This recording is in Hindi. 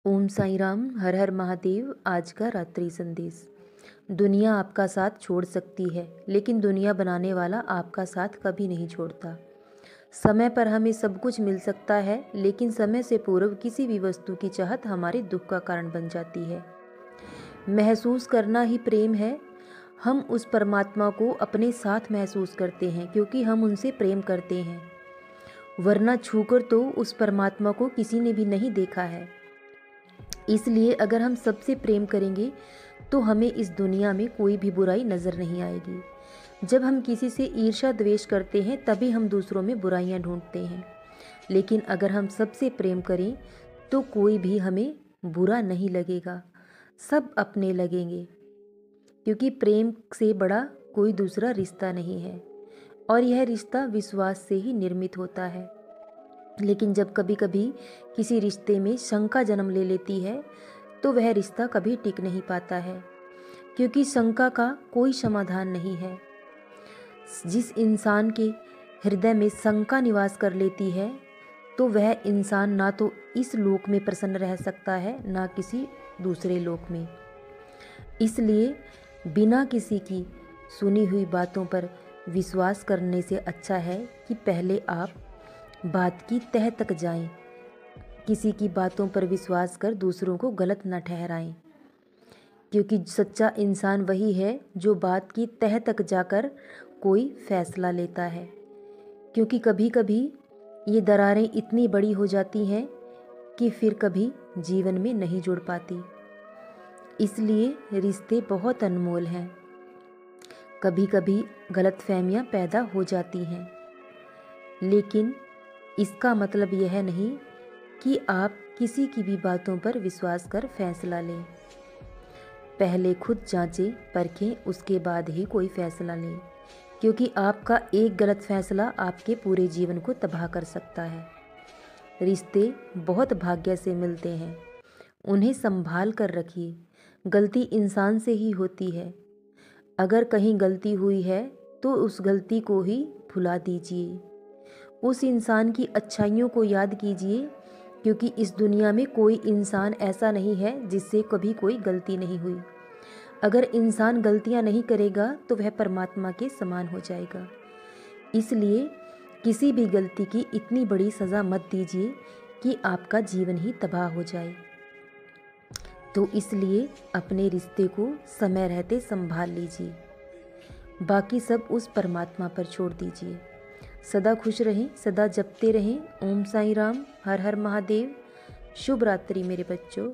ओम साई राम। हर हर महादेव। आज का रात्रि संदेश। दुनिया आपका साथ छोड़ सकती है, लेकिन दुनिया बनाने वाला आपका साथ कभी नहीं छोड़ता। समय पर हमें सब कुछ मिल सकता है, लेकिन समय से पूर्व किसी भी वस्तु की चाहत हमारे दुख का कारण बन जाती है। महसूस करना ही प्रेम है। हम उस परमात्मा को अपने साथ महसूस करते हैं क्योंकि हम उनसे प्रेम करते हैं, वरना छूकर तो उस परमात्मा को किसी ने भी नहीं देखा है। इसलिए अगर हम सबसे प्रेम करेंगे तो हमें इस दुनिया में कोई भी बुराई नज़र नहीं आएगी। जब हम किसी से ईर्ष्या द्वेष करते हैं तभी हम दूसरों में बुराइयां ढूंढते हैं, लेकिन अगर हम सबसे प्रेम करें तो कोई भी हमें बुरा नहीं लगेगा, सब अपने लगेंगे, क्योंकि प्रेम से बड़ा कोई दूसरा रिश्ता नहीं है और यह रिश्ता विश्वास से ही निर्मित होता है। लेकिन जब कभी कभी किसी रिश्ते में शंका जन्म ले लेती है तो वह रिश्ता कभी टिक नहीं पाता है, क्योंकि शंका का कोई समाधान नहीं है। जिस इंसान के हृदय में शंका निवास कर लेती है तो वह इंसान ना तो इस लोक में प्रसन्न रह सकता है, ना किसी दूसरे लोक में। इसलिए बिना किसी की सुनी हुई बातों पर विश्वास करने से अच्छा है कि पहले आप बात की तह तक जाएं। किसी की बातों पर विश्वास कर दूसरों को गलत न ठहराएं, क्योंकि सच्चा इंसान वही है जो बात की तह तक जाकर कोई फैसला लेता है। क्योंकि कभी कभी ये दरारें इतनी बड़ी हो जाती हैं कि फिर कभी जीवन में नहीं जुड़ पाती। इसलिए रिश्ते बहुत अनमोल हैं। कभी कभी गलतफहमियां पैदा हो जाती हैं, लेकिन इसका मतलब यह नहीं कि आप किसी की भी बातों पर विश्वास कर फैसला लें। पहले खुद जांचें परखें, उसके बाद ही कोई फैसला लें, क्योंकि आपका एक गलत फैसला आपके पूरे जीवन को तबाह कर सकता है। रिश्ते बहुत भाग्य से मिलते हैं, उन्हें संभाल कर रखिए। गलती इंसान से ही होती है। अगर कहीं गलती हुई है तो उस गलती को ही भुला दीजिए, उस इंसान की अच्छाइयों को याद कीजिए, क्योंकि इस दुनिया में कोई इंसान ऐसा नहीं है जिससे कभी कोई गलती नहीं हुई। अगर इंसान गलतियां नहीं करेगा तो वह परमात्मा के समान हो जाएगा। इसलिए किसी भी गलती की इतनी बड़ी सज़ा मत दीजिए कि आपका जीवन ही तबाह हो जाए। तो इसलिए अपने रिश्ते को समय रहते संभाल लीजिए, बाकी सब उस परमात्मा पर छोड़ दीजिए। सदा खुश रहें, सदा जपते रहें। ओम साई राम। हर हर महादेव। शुभ रात्रि मेरे बच्चों।